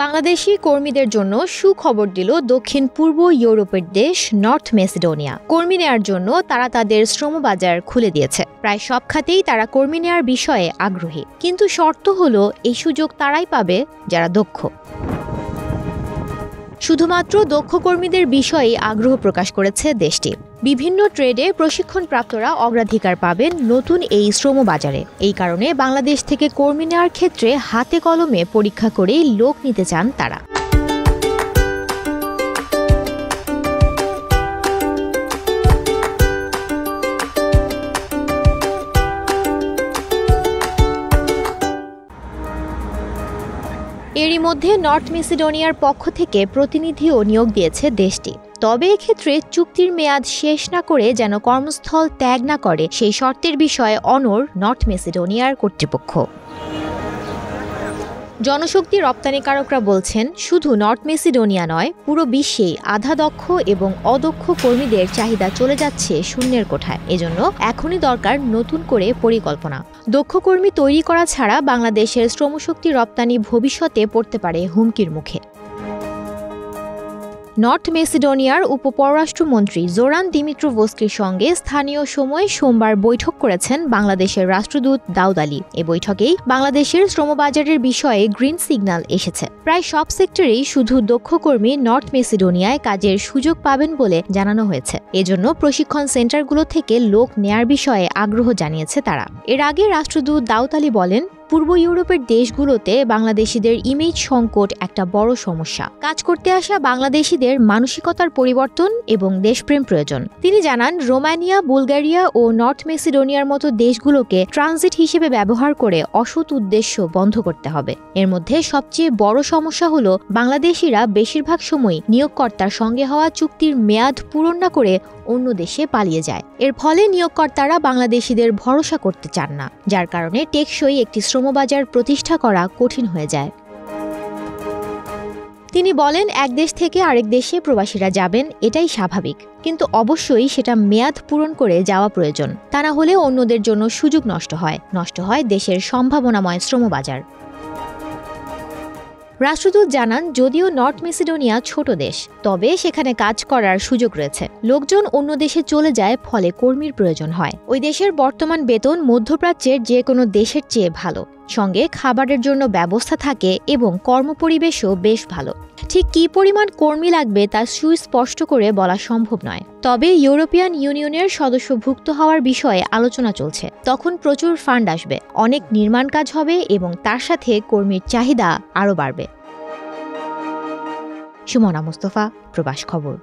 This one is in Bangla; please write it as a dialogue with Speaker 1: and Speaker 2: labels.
Speaker 1: বাংলাদেশি কর্মীদের জন্য সুখবর দিল দক্ষিণ পূর্ব ইউরোপের দেশ নর্থ মেসিডোনিয়া। কর্মী নেয়ার জন্য তারা তাদের শ্রমবাজার খুলে দিয়েছে। প্রায় সব খাতেই তারা কর্মী নেয়ার বিষয়ে আগ্রহী, কিন্তু শর্ত হলো এই সুযোগ তারাই পাবে যারা দক্ষ। শুধুমাত্র দক্ষ কর্মীদের বিষয়ে আগ্রহ প্রকাশ করেছে দেশটি। বিভিন্ন ট্রেডে প্রশিক্ষণপ্রাপ্তরা অগ্রাধিকার পাবেন নতুন এই শ্রমবাজারে। এই কারণে বাংলাদেশ থেকে কর্মী নেওয়ার ক্ষেত্রে হাতে কলমে পরীক্ষা করেই লোক নিতে চান তারা। এরই মধ্যে নর্থ মেসিডোনিয়ার পক্ষ থেকে প্রতিনিধিও নিয়োগ দিয়েছে দেশটি। তবে এক্ষেত্রে চুক্তির মেয়াদ শেষ না করে যেন কর্মস্থল ত্যাগ না করে সেই শর্তের বিষয়ে অনড় নর্থ মেসিডোনিয়ার কর্তৃপক্ষ। জনশক্তি রপ্তানিকারকরা বলছেন, শুধু নর্থ মেসিডোনিয়া নয়, পুরো বিশ্বেই আধা দক্ষ এবং অদক্ষ কর্মীদের চাহিদা চলে যাচ্ছে শূন্যের কোঠায়। এজন্য এখনই দরকার নতুন করে পরিকল্পনা। দক্ষ কর্মী তৈরি করা ছাড়া বাংলাদেশের শ্রমশক্তি রপ্তানি ভবিষ্যতে পড়তে পারে হুমকির মুখে। নর্থ মেসিডোনিয়ার উপপররাষ্ট্রমন্ত্রী জোরান দিমিত্রোভস্কির সঙ্গে স্থানীয় সময় সোমবার বৈঠক করেছেন বাংলাদেশের রাষ্ট্রদূত দাউদ আলী। এ বৈঠকেই বাংলাদেশের শ্রমবাজারের বিষয়ে গ্রিন সিগন্যাল এসেছে। প্রায় সব সেক্টরেই শুধু দক্ষ কর্মী নর্থ মেসিডোনিয়ায় কাজের সুযোগ পাবেন বলে জানানো হয়েছে। এজন্য প্রশিক্ষণ সেন্টারগুলো থেকে লোক নেয়ার বিষয়ে আগ্রহ জানিয়েছে তারা। এর আগে রাষ্ট্রদূত দাউদ আলী বলেন, পূর্ব ইউরোপের দেশগুলোতে বাংলাদেশিদের ইমেজ সংকট একটা বড় সমস্যা। কাজ করতে আসা বাংলাদেশিদের মানসিকতার পরিবর্তন এবং দেশপ্রেম প্রয়োজন। তিনি জানান, রোমানিয়া, বুলগারিয়া ও নর্থ মেসিডোনিয়ার মতো দেশগুলোকে ট্রানজিট হিসেবে ব্যবহার করে অসৎ উদ্দেশ্য বন্ধ করতে হবে। এর মধ্যে সবচেয়ে বড় সমস্যা হলো বাংলাদেশিরা বেশিরভাগ সময় নিয়োগকর্তার সঙ্গে হওয়া চুক্তির মেয়াদ পূরণ না করে অন্য দেশে পালিয়ে যায়। এর ফলে নিয়োগকর্তারা বাংলাদেশিদের ভরসা করতে চান না, যার কারণে টেকসই একটি শ্রমবাজার প্রতিষ্ঠা করা কঠিন হয়ে যায়। তিনি বলেন, এক দেশ থেকে আরেক দেশে প্রবাসীরা যাবেন, এটাই স্বাভাবিক, কিন্তু অবশ্যই সেটা মেয়াদ পূরণ করে যাওয়া প্রয়োজন। তা না হলে অন্যদের জন্য সুযোগ নষ্ট হয় দেশের সম্ভাবনাময় শ্রমবাজার। রাষ্ট্রদূত জানান, যদিও নর্থ মেসিডোনিয়া ছোট দেশ, তবে সেখানে কাজ করার সুযোগ রয়েছে। লোকজন অন্য দেশে চলে যায়, ফলে কর্মীর প্রয়োজন হয়। ওই দেশের বর্তমান বেতন মধ্যপ্রাচ্যের যে কোনো দেশের চেয়ে ভালো, সঙ্গে খাবারের জন্য ব্যবস্থা থাকে এবং কর্মপরিবেশও বেশ ভালো। ঠিক কী পরিমাণ কর্মী লাগবে তা সুস্পষ্ট করে বলা সম্ভব নয়। তবে ইউরোপিয়ান ইউনিয়নের সদস্যভুক্ত হওয়ার বিষয়ে আলোচনা চলছে। তখন প্রচুর ফান্ড আসবে, অনেক নির্মাণ কাজ হবে এবং তার সাথে কর্মীর চাহিদা আরও বাড়বে। সুমনা মুস্তফা, প্রবাস খবর।